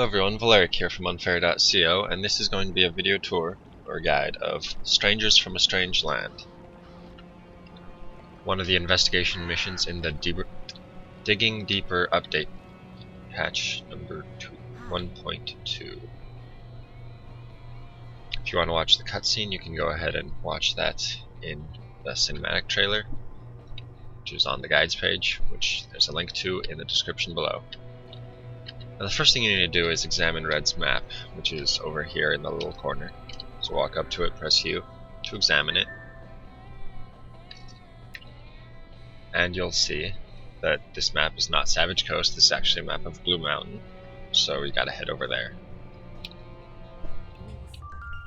Hello everyone, Valeric here from unfair.co, and this is going to be a video tour, or guide, of Strangers from a Strange Land. One of the investigation missions in the Digging Deeper update, patch number 1.2. If you want to watch the cutscene, you can go ahead and watch that in the cinematic trailer, which is on the guides page, which there's a link to in the description below. Now the first thing you need to do is examine Red's map, which is over here in the little corner. So walk up to it, press U to examine it, and you'll see that this map is not Savage Coast, this is actually a map of Blue Mountain, so we gotta head over there.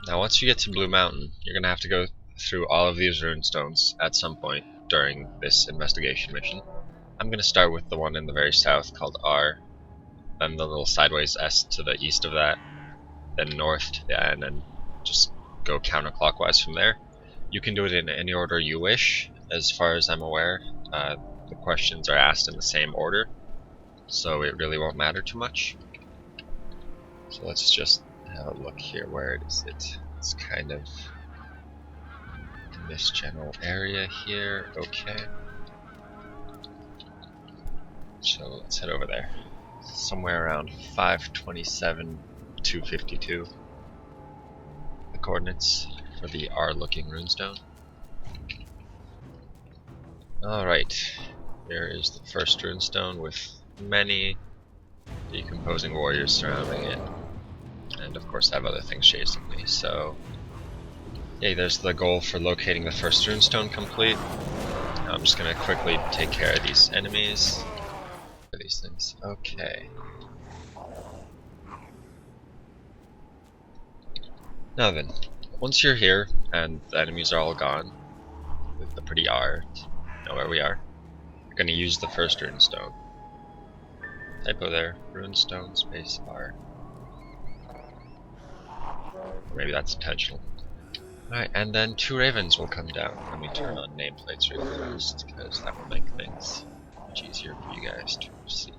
Now once you get to Blue Mountain, you're gonna have to go through all of these runestones at some point during this investigation mission. I'm gonna start with the one in the very south called R, then the little sideways S to the east of that, then north to the end, and just go counterclockwise from there. You can do it in any order you wish. As far as I'm aware, the questions are asked in the same order, so it really won't matter too much. So let's just have a look here. Where is it? It's kind of in this general area here. Okay. So let's head over there. Somewhere around 527 252. The coordinates for the R looking runestone. Alright, here is the first runestone with many decomposing warriors surrounding it. And of course I have other things chasing me, so yay, there's the goal for locating the first runestone complete. Now I'm just gonna quickly take care of these enemies. These things. Okay. Now then, once you're here and the enemies are all gone, with the pretty R to know where we are, you're going to use the first runestone. Typo there, runestone space R. Maybe that's intentional. Alright, and then 2 ravens will come down. Let me turn on nameplates really fast, because that will make things much easier for you guys to see.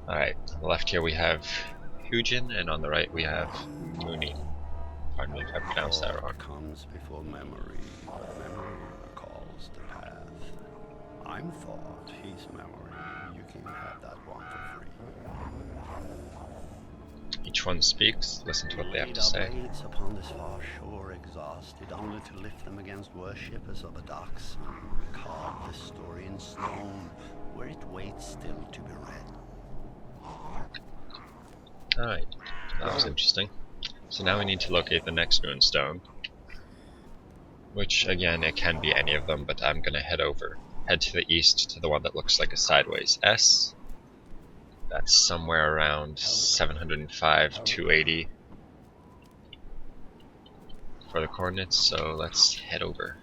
Alright, on the left here we have Hugin, and on the right we have Mooney. Pardon me if I pronounced that wrong. Comes before memory, memory recalls the path. I'm thought, he's memory. You can have that one for free. Each one speaks, listen to what they have to say. Blades upon this far shore exhausted, only to lift them against worshippers of the docks. Carve this story in stone, where it waits still to be read. Alright, that was interesting. So now we need to locate the next runestone, which again, it can be any of them, but I'm gonna head to the east to the one that looks like a sideways S. That's somewhere around 705 280 for the coordinates, so let's head over.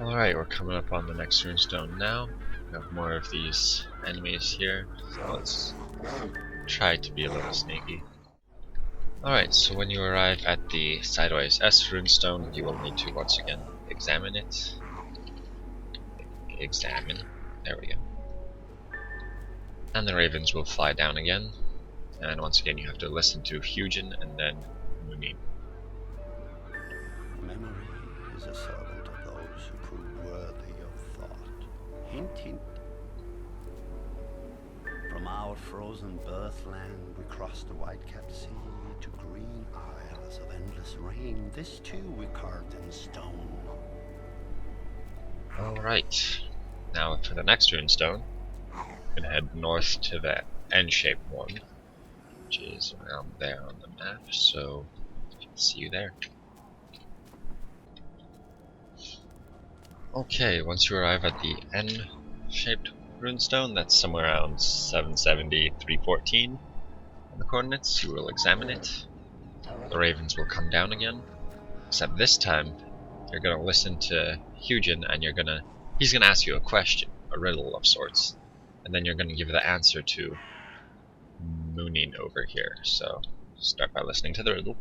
Alright, we're coming up on the next runestone now. We have more of these enemies here, so let's try to be a little sneaky. Alright, so when you arrive at the sideways S runestone, you will need to once again examine it. Examine. There we go. And the ravens will fly down again. And once again you have to listen to Hugin and then Mooney. Memory is a servant of those who prove worthy of thought. Hint, hint. From our frozen birthland we crossed the white-capped sea to green isles of endless rain. This too we carved in stone. Alright, now for the next runestone, we're going to head north to the N-shaped one, which is around there on the map, so I'll see you there. Okay, once you arrive at the N-shaped runestone, that's somewhere around 770 314 on the coordinates, you will examine it. The ravens will come down again, except this time you're going to listen to Hugin and he's going to ask you a question, a riddle of sorts, and then you're going to give the answer to Mooning over here. So start by listening to the riddle.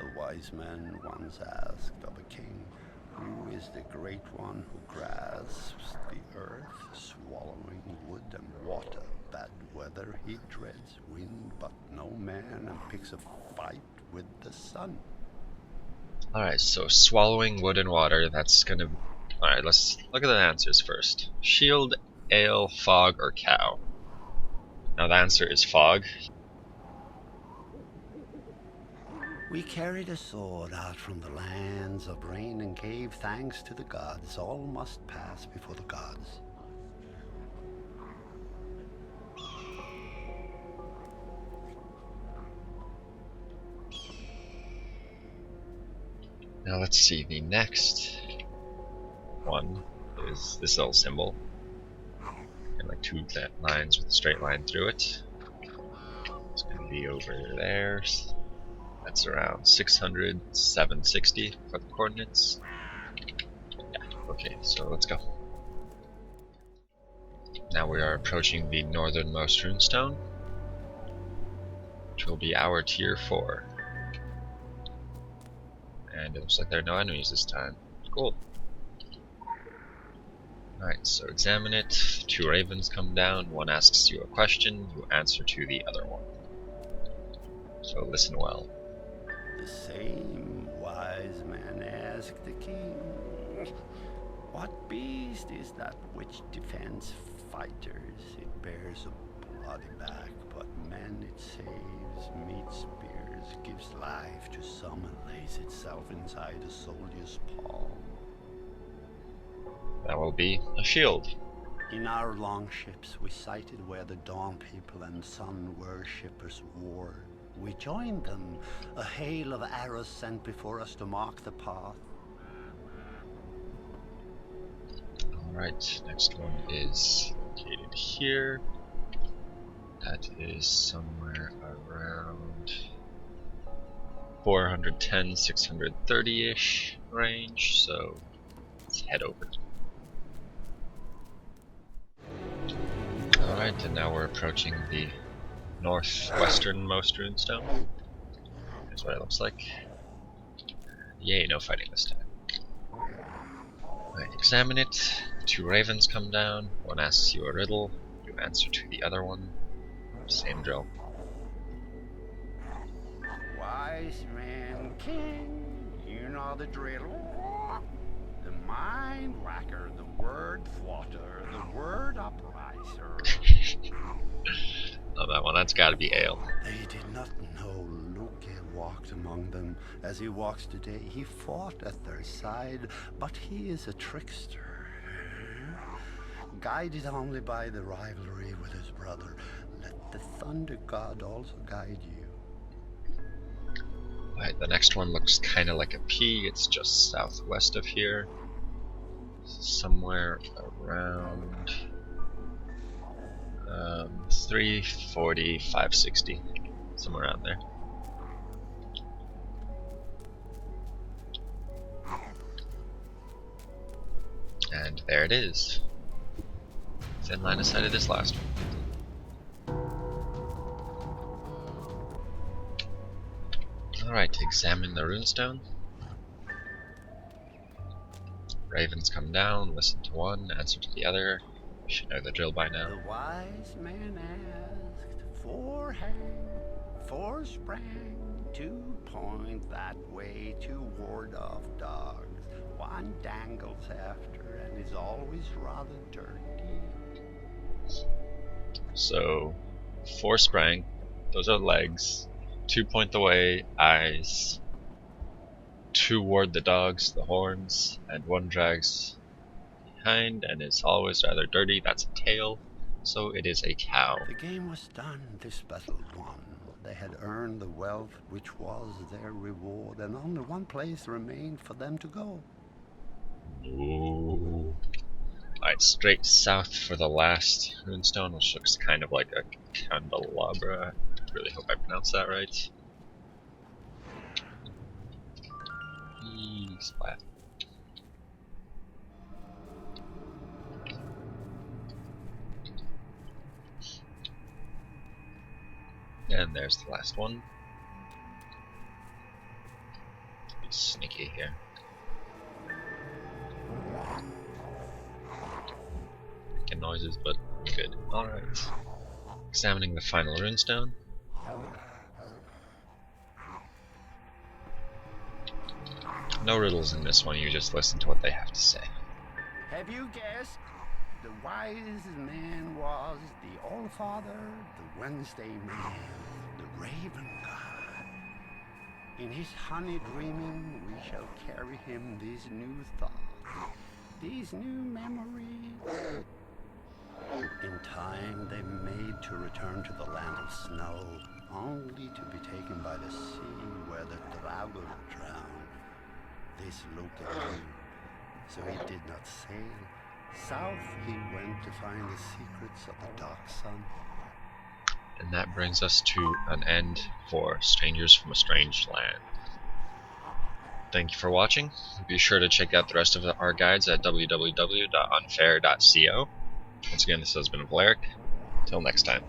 A wise man once asked of a king, who is the great one who grasps the earth, swallowing wood and water? Bad weather he dreads, wind but no man, and picks a fight with the sun. Alright, so swallowing wood and water, that's gonna... Alright, let's look at the answers first. Shield, ale, fog, or cow? Now the answer is fog. We carried a sword out from the lands of rain and gave thanks to the gods. All must pass before the gods. Now let's see, the next one is this little symbol. And like two lines with a straight line through it. It's gonna be over there. That's around 600, 760 for the coordinates. Yeah, okay, so let's go. Now we are approaching the northernmost runestone, which will be our tier 4. And it looks like there are no enemies this time. Cool. Alright, so examine it. 2 ravens come down, one asks you a question, you answer to the other one. So listen well. The same wise man asked the king, what beast is that which defends fighters? It bears a bloody back, but men it saves, meets spears, gives life to some, and lays itself inside a soldier's palm. That will be a shield. In our longships we sighted where the dawn people and sun worshippers warred. We joined them, a hail of arrows sent before us to mark the path. Alright, next one is located here. That is somewhere around 410, 630-ish range, so let's head over. Alright, and now we're approaching the northwesternmost runestone. That's what it looks like. Yay, no fighting this time. Alright, examine it. 2 ravens come down, one asks you a riddle, you answer to the other one. Same drill. Wise man king, you know the drill. The mind whacker, the word thwatter, the word upriser. Oh, that one, that's gotta be ale. They did not know Luke walked among them. As he walks today, he fought at their side, but he is a trickster. Guided only by the rivalry with his brother, let the thunder god also guide you. Alright, the next one looks kinda like a P, it's just southwest of here. Somewhere around 340, 560, somewhere around there. And there it is. It's in line of sight of this last one. Alright, examine the runestone. Ravens come down, listen to one, answer to the other. You should know the drill by now. The wise man asked, 4 hang, 4 sprang, 2 point that way to ward off dogs. 1 dangles after and is always rather dirty. So, 4 sprang, those are legs. 2 point the way, eyes. 2 ward the dogs, the horns, and 1 drags behind and is always rather dirty, that's a tail, so it is a cow. The game was done, this battle won. They had earned the wealth which was their reward, and only one place remained for them to go. Ooh. Alright, straight south for the last runestone, which looks kind of like a candelabra. I really hope I pronounced that right. Splat. And there's the last one. sneaky here. Making noises, but good. Alright. Examining the final runestone. No riddles in this one, you just listen to what they have to say. Have you guessed? The wise man was the All-Father, the Wednesday man, the Raven God. In his honey dreaming we shall carry him these new thoughts, these new memories. In time they made to return to the land of snow, only to be taken by the sea where the dragon drowned. This Loki knew, so he did not sail. South he went to find the secrets of the dark sun. And that brings us to an end for Strangers from a Strange Land. Thank you for watching. Be sure to check out the rest of our guides at www.unfair.co. Once again, this has been Valeric. Till next time.